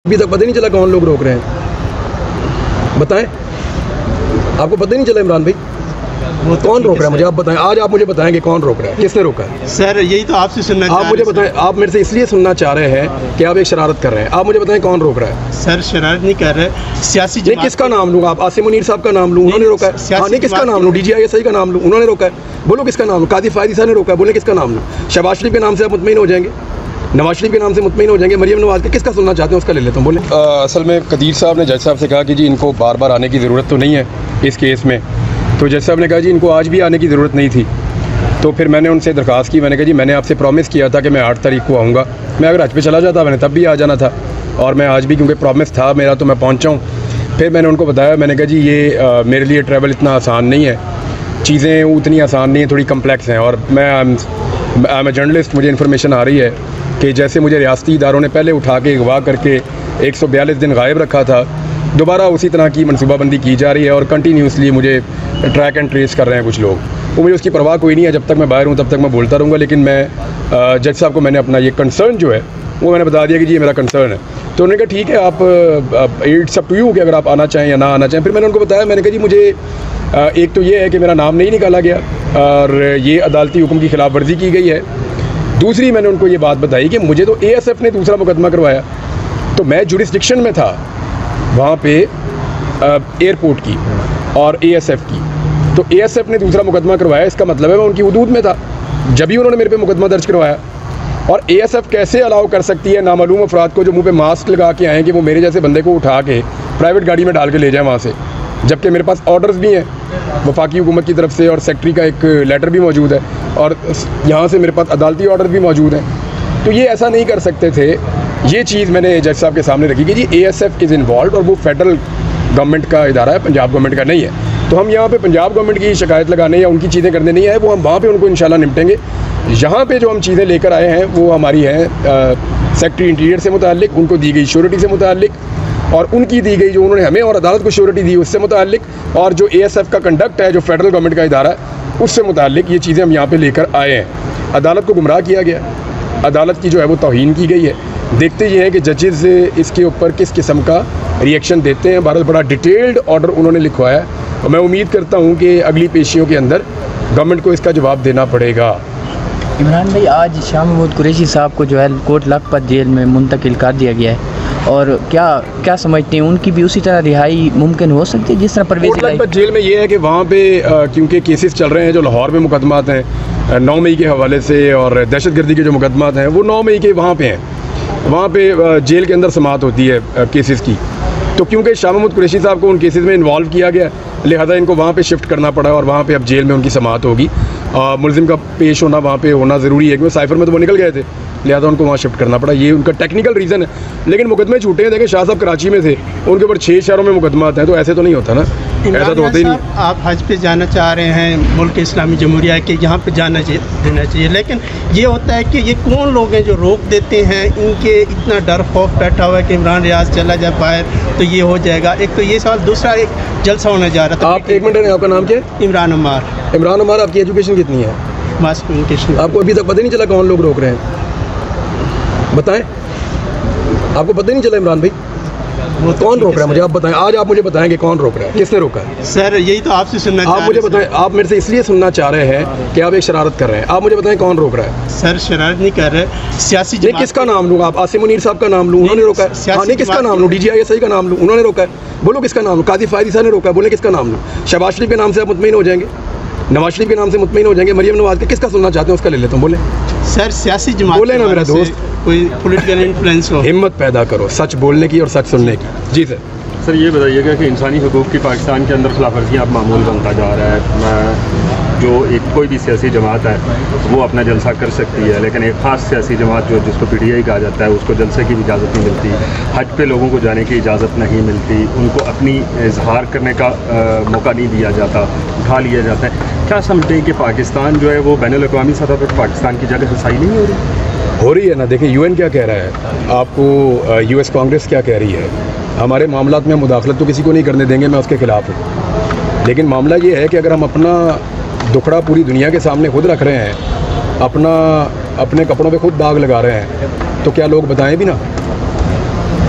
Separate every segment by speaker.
Speaker 1: अभी तक पता नहीं चला कौन लोग रोक रहे हैं, बताएं। आपको पता नहीं चला इमरान भाई वो कौन रोक रहा है? मुझे आप बताएं, आज आप मुझे बताएंगे कौन रोक रहा है, किसने रोका है?
Speaker 2: सर यही तो आपसे सुनना
Speaker 1: आप मुझे बताएं, आप मेरे से इसलिए सुनना चाह रहे हैं कि आप एक शरारत कर रहे हैं। आप मुझे बताएं कौन रोक रहा है?
Speaker 2: सर शरारत नहीं कर रहे, सियासी
Speaker 1: नहीं, किसका नाम लूँ? आप आसिम मुनीर साहब का नाम लूँ, उन्होंने रोका है। हाँ नहीं, किसका नाम लूँ? DGISI का नाम लूँ, उन्होंने रोका है। बोलो किसका नाम? कादिर फायदी साहब ने रोका है, बोले किसका नाम लूँ? शहबाज शरीफ के नाम से आप मुतमईन हो जाएंगे, नवाज शरीफ के नाम से मुतमईन हो जाएंगे, मरियम नवाज का किसका सुनना चाहते हैं उसका ले लेता हूँ, बोले। असल में कदीर साहब ने जज साहब से कहा कि जी इनको बार बार आने की ज़रूरत तो नहीं है इस केस में, तो जज साहब ने कहा जी इनको आज भी आने की ज़रूरत नहीं थी। तो फिर मैंने उनसे दरख्वास्त की, मैंने कहा जी मैंने आपसे प्रॉमिस किया था कि मैं 8 तारीख को आऊँगा, मैं अगर हज पे चला जाता मैंने तब भी आ जाना था, और मैं आज भी क्योंकि प्रॉमिस था मेरा तो मैं पहुँचा हूँ। फिर मैंने उनको बताया, मैंने कहा जी ये मेरे लिए ट्रैवल इतना आसान नहीं है, चीज़ें उतनी आसान नहीं है, थोड़ी कम्प्लेक्स हैं, और मैं आई एम ए जर्नलिस्ट, मुझे इन्फॉर्मेशन आ रही है कि जैसे मुझे रियासती इदारों ने पहले उठा के अगवा करके 142 दिन गायब रखा था, दोबारा उसी तरह की मनसूबाबंदी की जा रही है और कंटिन्यूसली मुझे ट्रैक एंड ट्रेस कर रहे हैं कुछ लोग। वो मुझे उसकी परवाह कोई नहीं है, जब तक मैं बाहर हूँ तब तक मैं बोलता रहूँगा, लेकिन मैं जज साहब को मैंने अपना ये कंसर्न जो है वो मैंने बता दिया कि जी ये मेरा कंसर्न है। तो उन्होंने कहा ठीक है, आप इट्स अप टू यू कि अगर आप आना चाहें या ना आना चाहें। फिर मैंने उनको बताया, मैंने कहा जी मुझे एक तो ये है कि मेरा नाम नहीं निकाला गया और ये अदालती हुक्म की खिलाफ वर्जी की गई है। दूसरी मैंने उनको ये बात बताई कि मुझे तो ASF ने दूसरा मुकदमा करवाया, तो मैं जुरिस्डिक्शन में था वहाँ पे एयरपोर्ट की और ASF की, तो ASF ने दूसरा मुकदमा करवाया, इसका मतलब है मैं उनकी हुदूद में था जब भी उन्होंने मेरे पे मुकदमा दर्ज करवाया। और ASF कैसे अलाउ कर सकती है नामालूम अफराद को जो मुंह पे मास्क लगा के आए कि वो मेरे जैसे बंदे को उठा के प्राइवेट गाड़ी में डाल के ले जाए वहाँ से, जबकि मेरे पास ऑर्डर्स भी हैं वफाकी हुकूमत की तरफ से और सेक्रेटरी का एक लेटर भी मौजूद है और यहाँ से मेरे पास अदालती ऑर्डर भी मौजूद हैं। तो ये ऐसा नहीं कर सकते थे। ये चीज़ मैंने जज साहब के सामने रखी कि जी ASF इज़ इन्वॉल्व और वो फेडरल गवर्नमेंट का इदारा है, पंजाब गवर्नमेंट का नहीं है। तो हम यहाँ पे पंजाब गवर्नमेंट की शिकायत लगाने या उनकी चीज़ें करने नहीं आए, वो हम वहाँ पे उनको इंशाल्लाह निपटेंगे। यहाँ पे जो हम चीज़ें लेकर आए हैं वो हमारी हैं सेक्रेटरी इंटीरियर से मुताल्लिक, उनको दी गई श्योरिटी से मुताल्लिक, और उनकी दी गई जो उन्होंने हमें और अदालत को श्योरिटी दी उससे मुताल्लिक, और जो ASF का कंडक्ट है जो फेडरल गवर्नमेंट का इदारा है उससे मुताल्लिक ये चीज़ें हम यहाँ पे लेकर आए हैं। अदालत को गुमराह किया गया, अदालत की जो है वो तौहीन की गई है। देखते ये हैं कि जजेस इसके ऊपर किस किस्म का रिएक्शन देते हैं। भारत बड़ा डिटेल्ड ऑर्डर उन्होंने लिखवाया और मैं उम्मीद करता हूँ कि अगली पेशियों के अंदर गवर्नमेंट को इसका जवाब देना पड़ेगा।
Speaker 3: इमरान भाई, आज शाह महमूद कुरैशी साहब को जो है कोट लखपत जेल में मुंतकिल कर दिया गया है, और क्या समझते हैं उनकी भी उसी तरह रिहाई मुमकिन हो सकती है जिस तरह परवेज़
Speaker 1: लखपत जेल में ये है कि वहाँ पे क्योंकि केसेस चल रहे हैं जो लाहौर में मुकदमात हैं 9 मई के हवाले से, और दहशतगर्दी के जो मुकदमात हैं वो 9 मई के वहाँ पे हैं, वहाँ पे जेल के अंदर समाअत होती है केसेस की। तो क्योंकि शाह महमूद कुरैशी साहब को उन केसेस में इन्वॉल्व किया गया, लिहाजा इनको वहाँ पे शिफ्ट करना पड़ा और वहाँ पे अब जेल में उनकी समाअत होगी। मुलजिम का पेश होना वहाँ पे होना ज़रूरी है क्योंकि साइफर में तो वो निकल गए थे, लिहाजा उनको वहाँ शिफ्ट करना पड़ा। ये उनका टेक्निकल रीज़न है, लेकिन मुकदमे छूटे हैं। देखें शाह साहब कराची में थे, उनके ऊपर 6 शहरों में मुकदमात हैं, तो ऐसे तो नहीं होता ना, ऐसा तो होता ही नहीं।
Speaker 2: आप हज पे जाना चाह रहे हैं मुल्क इस्लामी जमहूरिया के, यहाँ पे जाना देना चाहिए, लेकिन ये होता है कि ये कौन लोग हैं जो रोक देते हैं? इनके इतना डर खौफ बैठा हुआ है कि इमरान रियाज चला जाए बाहर तो ये हो जाएगा। एक तो ये सवाल, दूसरा एक जलसा होने जा रहा था।
Speaker 1: आप एक मिनट, आपका नाम क्या है?
Speaker 2: इमरान अमार।
Speaker 1: इमरान अमार, आपकी एजुकेशन कितनी है?
Speaker 2: Mass communication.
Speaker 1: आपको अभी तक पता नहीं चला कौन लोग रोक रहे हैं, बताएं। आपको पता नहीं चला इमरान भाई वो कौन रोक रहा है? मुझे आप बताएं, आज आप मुझे बताएंगे कौन रोक रहा है, किसने रोका है?
Speaker 2: सर यही तो आपसे सुनना
Speaker 1: आप मुझे बताएं, आप मेरे से इसलिए सुनना चाह रहे हैं कि आप एक शरारत कर रहे हैं। आप मुझे बताएं कौन रोक रहा है?
Speaker 2: सर शरारत नहीं कर रहे, सियासी
Speaker 1: नहीं, किसका नाम लूँ? आप आसिम मुनीर साहब का नाम लूँ, उन्होंने रोका है। हाँ नहीं, किसका नाम लूँ? DGISI का नाम लूँ, उन्होंने रोका है। बोलो किसका नाम लूँ? कादिर फायदी साहब ने रोका है, बोले किसका नाम लूँ? शहबाज शरीफ के नाम से आप मुतमईन हो जाएंगे, नवाज शरीफ के नाम से मुतमईन हो जाएंगे, मरियम नवाज का किसका सुनना चाहते हैं उसका ले लेता हूँ, बोले।
Speaker 2: सर सियासी जमात
Speaker 1: बोले ना मेरा दोस्त,
Speaker 2: कोई पॉलिटिकल इन्फ्लुएंस हो।
Speaker 1: हिम्मत पैदा करो सच बोलने की और सच सुनने की। जी सर।
Speaker 4: सर ये बताइएगा कि इंसानी हकूक़ की पाकिस्तान के अंदर खिलाफवर्जियाँ अब मामूल बनता जा रहा है। जो एक कोई भी सियासी जमात है वो अपना जलसा कर सकती है, लेकिन एक ख़ास सियासी जमात जो जिसको PTI कहा जाता है उसको जलसे की भी इजाज़त नहीं मिलती, हज पे लोगों को जाने की इजाज़त नहीं मिलती, उनको अपनी इजहार करने का मौका नहीं दिया जाता, उठा लिया जाता है। क्या समझते हैं कि पाकिस्तान जो है वो बैनुल-अक़वामी सतह पर पाकिस्तान की जगह रसाई नहीं हो रही
Speaker 1: है ना? देखिए UN क्या कह रहा है, आपको US कांग्रेस क्या कह रही है। हमारे मामलात में मुदाखलत तो किसी को नहीं करने देंगे, मैं उसके ख़िलाफ़ हूँ, लेकिन मामला ये है कि अगर हम अपना दुखड़ा पूरी दुनिया के सामने खुद रख रहे हैं, अपने कपड़ों पे खुद दाग लगा रहे हैं, तो क्या लोग बताएं भी ना?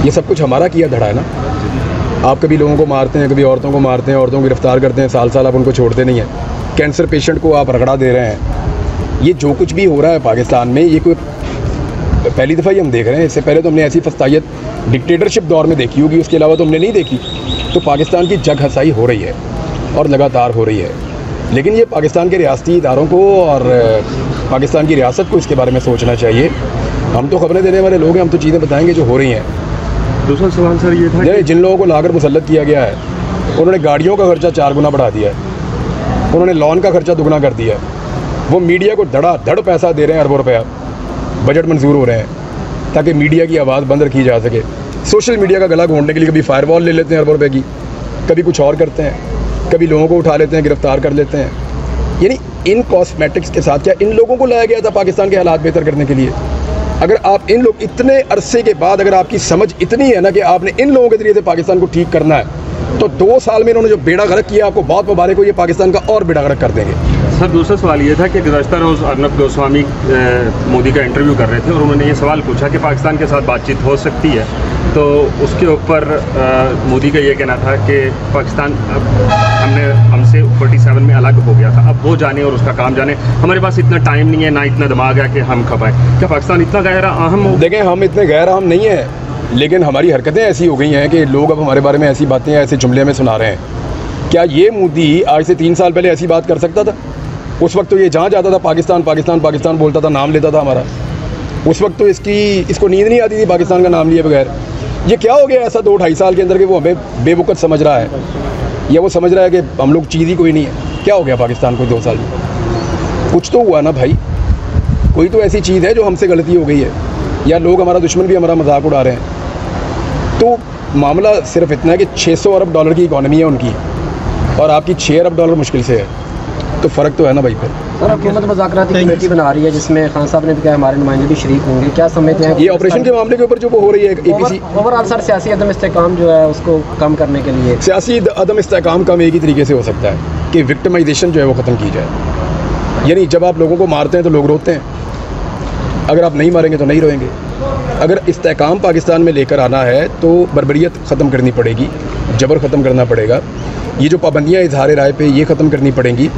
Speaker 1: ये सब कुछ हमारा किया धड़ा है ना। आप कभी लोगों को मारते हैं, कभी औरतों को मारते हैं, औरतों को गिरफ्तार करते हैं, साल साल आप उनको छोड़ते नहीं हैं। कैंसर पेशेंट को आप रगड़ा दे रहे हैं। ये जो कुछ भी हो रहा है पाकिस्तान में, ये कोई पहली दफ़ा ही हम देख रहे हैं। इससे पहले तो हमने ऐसी फस्तायत डिक्टेटरशिप दौर में देखी होगी, उसके अलावा तो हमने नहीं देखी। तो पाकिस्तान की जग हसाई हो रही है और लगातार हो रही है। लेकिन ये पाकिस्तान के रियासती इदारों को और पाकिस्तान की रियासत को इसके बारे में सोचना चाहिए। हम तो खबरें देने वाले लोग हैं, हम तो चीज़ें बताएंगे जो हो रही हैं।
Speaker 4: दूसरा सवाल सर ये था कि
Speaker 1: जिन लोगों को लाकर मुसल्लत किया गया है, उन्होंने गाड़ियों का खर्चा 4 गुना बढ़ा दिया है, उन्होंने लॉन का खर्चा दुगना कर दिया है। वो मीडिया को धड़ पैसा दे रहे हैं, अरबों रुपया बजट मंजूर हो रहे हैं ताकि मीडिया की आवाज़ बंद रखी जा सके। सोशल मीडिया का गला घोंटने के लिए कभी फायरवॉल ले लेते हैं अरबों रुपये की, कभी कुछ और करते हैं, कभी लोगों को उठा लेते हैं, गिरफ्तार कर लेते हैं। यानी इन कॉस्मेटिक्स के साथ क्या इन लोगों को लाया गया था पाकिस्तान के हालात बेहतर करने के लिए? अगर आप इन लोग इतने अरसे के बाद अगर आपकी समझ इतनी है ना कि आपने इन लोगों के जरिए से पाकिस्तान को ठीक करना है, तो 2 साल में इन्होंने जो बेड़ा गर्क किया, आपको बहुत मुबारक हो, ये पाकिस्तान का और बेड़ा गर्क कर देंगे।
Speaker 4: सर दूसरा सवाल ये था कि गुज़श्ता रोज़ अर्नब गोस्वामी मोदी का इंटरव्यू कर रहे थे और उन्होंने ये सवाल पूछा कि पाकिस्तान के साथ बातचीत हो सकती है। तो उसके ऊपर मोदी का ये कहना था कि पाकिस्तान हमसे 47 में अलग हो गया था, अब वो जाने और उसका काम जाने, हमारे पास इतना टाइम नहीं है, ना इतना दिमाग है कि हम खपाएं। क्या पाकिस्तान इतना गैर अहम हो?
Speaker 1: देखें, हम इतने गैर अहम नहीं हैं, लेकिन हमारी हरकतें ऐसी हो गई हैं कि लोग अब हमारे बारे में ऐसी बातें ऐसे जुमले में सुना रहे हैं। क्या ये मोदी आज से 3 साल पहले ऐसी बात कर सकता था? उस वक्त तो ये जहाँ जाता था पाकिस्तान पाकिस्तान पाकिस्तान बोलता था, नाम लेता था हमारा। उस वक्त तो इसको नींद नहीं आती थी पाकिस्तान का नाम लिए बगैर। ये क्या हो गया ऐसा 2-2.5 साल के अंदर कि वो हमें बेवकूफ़ समझ रहा है, या वो समझ रहा है कि हम लोग चीज़ ही कोई नहीं है? क्या हो गया पाकिस्तान को 2 साल में? कुछ तो हुआ ना भाई, कोई तो ऐसी चीज़ है जो हमसे गलती हो गई है, या लोग हमारा दुश्मन भी हमारा मजाक उड़ा रहे हैं। तो मामला सिर्फ इतना है कि $600 अरब की इकॉनमी है उनकी, और आपकी $6 अरब मुश्किल से है, तो फ़र्क तो है ना भाई। फिर
Speaker 5: सर हुकूमत मुज़ाकराती कमेटी बना रही है जिसमें खान साहब ने भी कहा हमारे नुमाइंदे भी शरीक होंगे, क्या समझते हैं?
Speaker 1: ये ऑपरेशन के मामले के ऊपर जो हो रही है APC
Speaker 5: ओवरऑल सर सियासी अदम इस्तेकाम जो है उसको कम करने के लिए,
Speaker 1: सियासी अदम इस्तेकाम कम एक ही तरीके से हो सकता है कि विक्टिमाइजेशन जो है वो ख़त्म की जाए। यानी जब आप लोगों को मारते हैं तो लोग रोते हैं, अगर आप नहीं मारेंगे तो नहीं रोएंगे। अगर इस्तेकाम पाकिस्तान में लेकर आना है तो बर्बरियत ख़त्म करनी पड़ेगी, जबर ख़त्म करना पड़ेगा, ये जो पाबंदियाँ इजहार राय पे ये ख़त्म करनी पड़ेंगी,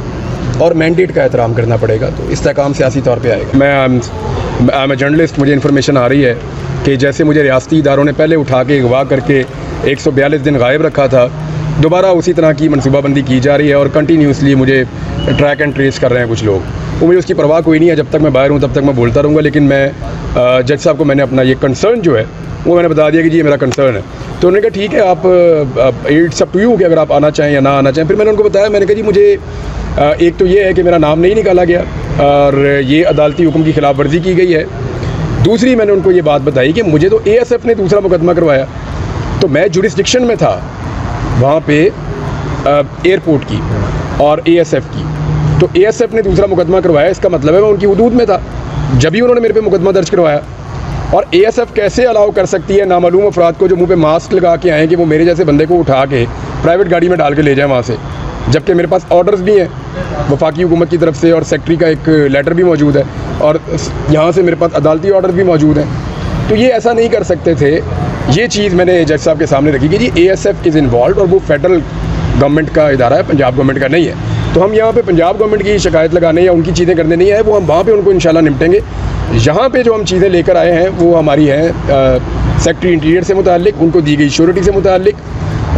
Speaker 1: और मैंडेट का एहतराम करना पड़ेगा। तो इस्तेकाम सियासी तौर पे आएगा। मैं आई एम जर्नलिस्ट, मुझे इन्फॉर्मेशन आ रही है कि जैसे मुझे रियासती इदारों ने पहले उठा के अगवा करके 142 दिन गायब रखा था, दोबारा उसी तरह की मनसूबाबंदी की जा रही है और कंटिन्यूसली मुझे ट्रैक एंड ट्रेस कर रहे हैं कुछ लोग। वो मुझे उसकी परवाह कोई नहीं है, जब तक मैं बाहर हूँ तब तक मैं बोलता रहूँगा। लेकिन मैं जज साहब को मैंने अपना ये कंसर्न जो है वो मैंने बता दिया कि जी ये मेरा कंसर्न है। तो उन्होंने कहा ठीक है, आप इट्स अप टू यू कि अगर आप आना चाहें या ना आना चाहें। फिर मैंने उनको बताया, मैंने कहा जी मुझे एक तो ये है कि मेरा नाम नहीं निकाला गया और ये अदालती हुक्म की खिलाफ वर्जी की गई है। दूसरी मैंने उनको ये बात बताई कि मुझे तो ASF ने दूसरा मुकदमा करवाया, तो मैं जुरिस्डिक्शन में था वहाँ पे एयरपोर्ट की और ASF की। तो ASF ने दूसरा मुकदमा करवाया, इसका मतलब है मैं उनकी हुदूद में था जब ही उन्होंने मेरे पे मुकदमा दर्ज करवाया। और ASF कैसे अलाउ कर सकती है नामालूम अफराद को जो मुंह पे मास्क लगा के आए कि वो मेरे जैसे बंदे को उठा के प्राइवेट गाड़ी में डाल के ले जाए वहाँ से, जबकि मेरे पास ऑर्डर्स भी हैं वफाकी हुकूमत की तरफ से और सेक्रेटरी का एक लेटर भी मौजूद है और यहाँ से मेरे पास अदालती ऑर्डर भी मौजूद हैं। तो ये ऐसा नहीं कर सकते थे। ये चीज़ मैंने जज साहब के सामने रखी कि जी ASF इज़ इन्वॉल्व और वो फेडरल गवर्नमेंट का इदारा है, पंजाब गवर्नमेंट का नहीं है। तो हम यहाँ पे पंजाब गवर्नमेंट की शिकायत लगाने या उनकी चीज़ें करने नहीं आए, वो हम वहाँ पे उनको इंशाल्लाह निपटेंगे। यहाँ पे जो हम चीज़ें लेकर आए हैं वो हमारी हैं सेक्रेटरी इंटीरियर से मुताल्लिक, उनको दी गई श्योरिटी से मुताल्लिक,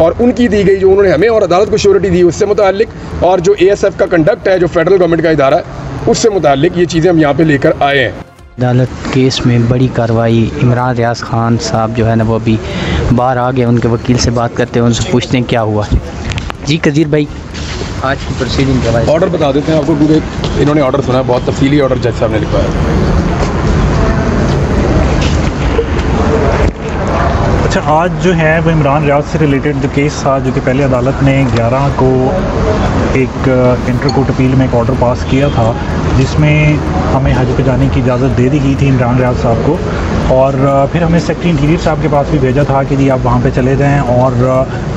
Speaker 1: और उनकी दी गई जो उन्होंने हमें और अदालत को श्योरिटी दी उससे मुताल्लिक, और जो ASF का कंडक्ट है जो फेडरल गवर्नमेंट का इदारा है उससे मुताल्लिक ये चीज़ें हम यहाँ पे लेकर आए हैं।
Speaker 3: अदालत केस में बड़ी कार्रवाई, इमरान रियाज खान साहब जो है ना वो अभी बाहर आ गए, उनके वकील से बात करते हैं, उनसे पूछते हैं क्या हुआ। जी कदीर भाई, आज की प्रोसीडिंग के बाद
Speaker 1: ऑर्डर बता देते हैं आपको, क्योंकि इन्होंने ऑर्डर सुना है, बहुत तफसीली ऑर्डर जज साहब ने लिखवाया।
Speaker 6: अच्छा, आज जो है वो इमरान रियाज से रिलेटेड जो केस था, जो कि पहले अदालत ने 11 को एक इंटर कोर्ट अपील में एक ऑर्डर पास किया था जिसमें हमें हज पे जाने की इजाज़त दे दी गई थी इमरान रियाज साहब को, और फिर हमें सेक्रेटरी इंटीरियर साहब के पास भी भेजा था कि जी आप वहाँ पे चले जाएं, और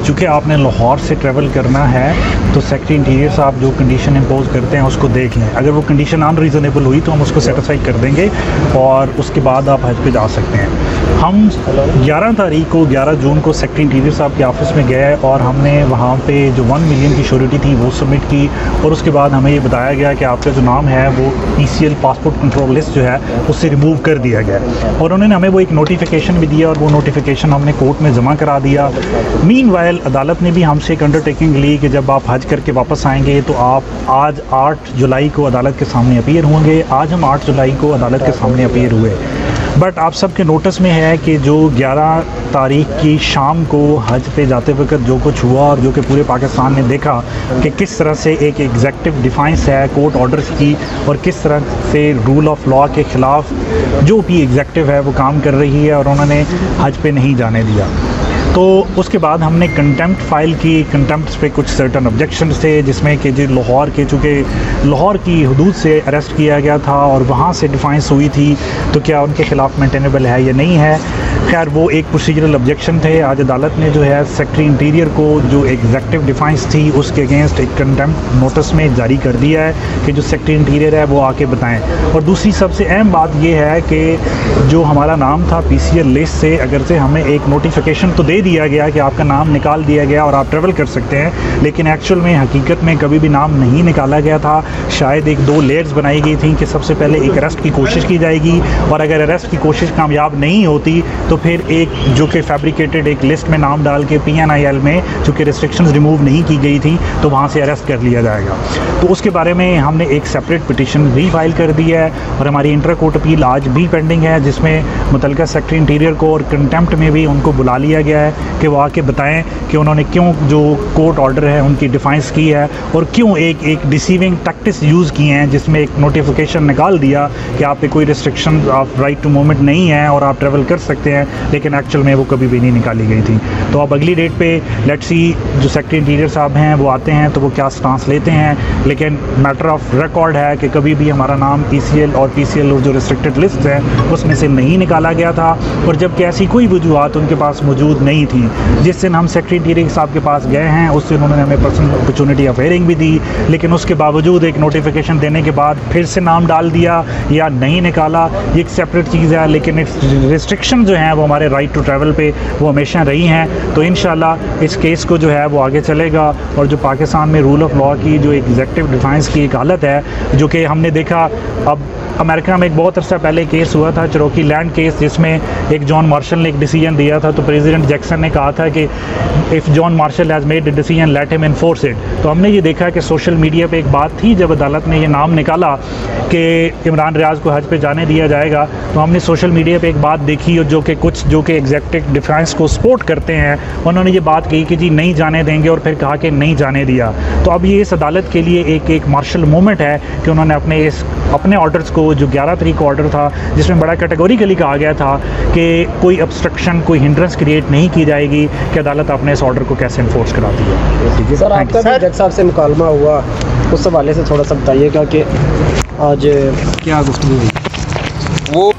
Speaker 6: चूँकि आपने लाहौर से ट्रैवल करना है तो सेक्रेटरी इंटीरियर साहब जो कंडीशन इम्पोज करते हैं उसको देख लें, अगर वो कंडीशन अनरीज़नेबल हुई तो हम उसको सेटिस्फाई कर देंगे और उसके बाद आप हज पे जा सकते हैं। हम 11 तारीख को 11 जून को सेक्रेटरी इंटीरियर साहब के ऑफिस में गए और हमने वहाँ पे जो 1 मिलियन की श्योरिटी थी वो सबमिट की, और उसके बाद हमें ये बताया गया कि आपका जो नाम है वो PCL पासपोर्ट कंट्रोल लिस्ट जो है उससे रिमूव कर दिया गया, और उन्होंने हमें वो एक नोटिफिकेशन भी दिया और वो नोटिफिकेशन हमने कोर्ट में जमा करा दिया। मीनवाइल अदालत ने भी हमसे एक अंडरटेकिंग ली कि जब आप हज करके वापस आएंगे तो आप आज 8 जुलाई को अदालत के सामने अपीयर होंगे। आज हम 8 जुलाई को अदालत के सामने अपीयर हुए, बट आप सबके नोटिस में है कि जो 11 तारीख की शाम को हज पे जाते वक्त जो कुछ हुआ और जो कि पूरे पाकिस्तान ने देखा कि किस तरह से एक एग्जेक्टिव डिफाइंस है कोर्ट ऑर्डर्स की और किस तरह से रूल ऑफ लॉ के ख़िलाफ़ जो भी एग्जेक्टिव है वो काम कर रही है और उन्होंने हज पे नहीं जाने दिया। तो उसके बाद हमने कंटेम्प्ट फाइल की। कंटेम्प्ट पे कुछ सर्टन ऑब्जेक्शंस थे, जिसमें कि जो लाहौर के, चूँकि लाहौर की हदूद से अरेस्ट किया गया था और वहाँ से डिफाइंस हुई थी, तो क्या उनके ख़िलाफ़ मेंटेनेबल है या नहीं है। खैर वो एक प्रोसीजरल ऑब्जेक्शन थे। आज अदालत ने जो है सेक्रेटरी इंटीरियर को जो एग्जेक्टिव डिफाइंस थी उसके अगेंस्ट एक कंटेम्प्ट नोटिस में जारी कर दिया है कि जो सेक्रेटरी इंटीरियर है वो आके बताएं। और दूसरी सबसे अहम बात ये है कि जो हमारा नाम था PCL लिस्ट से अगर से हमें एक नोटिफिकेशन तो दे दिया गया कि आपका नाम निकाल दिया गया और आप ट्रैवल कर सकते हैं, लेकिन एक्चुअल में हकीकत में कभी भी नाम नहीं निकाला गया था। शायद 1-2 लेयर्स बनाई गई थी कि सबसे पहले एक अरेस्ट की कोशिश की जाएगी और अगर अरेस्ट की कोशिश कामयाब नहीं होती तो फिर एक जो कि फैब्रिकेटेड एक लिस्ट में नाम डाल के PNIL में चूँकि रिस्ट्रिक्शंस रिमूव नहीं की गई थी तो वहाँ से अरेस्ट कर लिया जाएगा। तो उसके बारे में हमने एक सेपरेट पिटिशन भी फाइल कर दी है और हमारी इंटर कोर्ट अपील आज भी पेंडिंग है, जिसमें मुतल्लिका सेक्रेटरी इंटीरियर को और कंटेम्प्ट में भी उनको बुला लिया गया है कि वो आके बताएं कि उन्होंने क्यों जो कोर्ट ऑर्डर है उनकी डिफाइंस की है और क्यों एक डिसीविंग टैक्टिक्स यूज़ किए हैं, जिसमें एक नोटिफिकेशन निकाल दिया कि आप पे कोई restriction of right to movement नहीं है और आप ट्रैवल कर सकते हैं, लेकिन एक्चुअल में वो कभी भी नहीं निकाली गई थी। तो अब अगली डेट पे लेट्स सी जो सेक्रेटरी इंटीरियर साहब हैं वो आते हैं तो वो क्या स्टांस लेते हैं, लेकिन मैटर ऑफ रिकॉर्ड है कि कभी भी हमारा नाम PCL और PCL और जो रिस्ट्रिक्टेड लिस्ट है उसमें से नहीं निकाला गया था, और जबकि ऐसी कोई वजूहत उनके पास मौजूद नहीं थी। जिस दिन हम सेक्रेटरी इंटीरियर साहब के पास गए हैं उस दिन उन्होंने हमें पर्सनल अपॉर्चुनिटी ऑफ हियरिंग भी दी, लेकिन उसके बावजूद एक नोटिफिकेशन देने के बाद फिर से नाम डाल दिया या नहीं निकाला, ये एक सेपरेट चीज़ है। लेकिन रिस्ट्रिक्शन जो हैं वो हमारे राइट टू ट्रैवल पे वो हमेशा रही हैं। तो इंशाल्लाह इस केस को जो है वो आगे चलेगा और जो पाकिस्तान में रूल ऑफ लॉ की जो एग्जेक्टिव डिफाइंस की एक हालत है जो कि हमने देखा, अब अमेरिका में एक बहुत अर्सा पहले केस हुआ था चेरोकी लैंड केस, जिसमें एक जॉन मार्शल ने एक डिसीजन दिया था, तो प्रेसिडेंट जैक्सन ने कहा था कि if John Marshall has made a decision let him enforce it. तो हमने ये देखा कि सोशल मीडिया पे एक बात थी जब अदालत ने ये नाम निकाला कि इमरान रियाज को हज पे जाने दिया जाएगा, तो हमने सोशल मीडिया पे एक बात देखी और जो कि एग्जेक्टिव डिफेंस को सपोर्ट करते हैं उन्होंने ये बात कही कि जी नहीं जाने देंगे और फिर कहा कि नहीं जाने दिया। तो अब ये इस अदालत के लिए एक मार्शल मोमेंट है कि उन्होंने अपने ऑर्डर्स को, जो 11 तारीख को ऑर्डर था जिसमें बड़ा कैटेगोरिकली कहा गया था कि कोई ऑब्स्ट्रक्शन, कोई हिंड्रेंस क्रिएट नहीं की जाएगी, कि अदालत अपने इस ऑर्डर को कैसे इन्फोर्स कराती है।
Speaker 5: सर आपका जज साहब से मुकालमा हुआ, उस हवाले से थोड़ा सा बताइएगा कि आज क्या गुफ्तगू हुई।
Speaker 1: वो